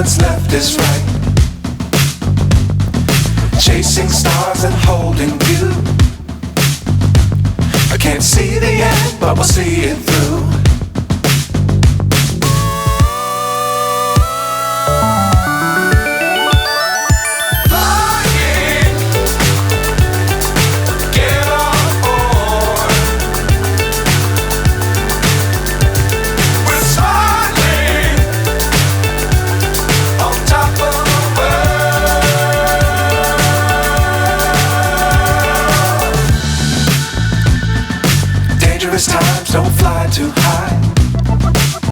what's left is right. Chasing stars and holding you. I can't see the end, but we'll see it through. Times don't fly too high.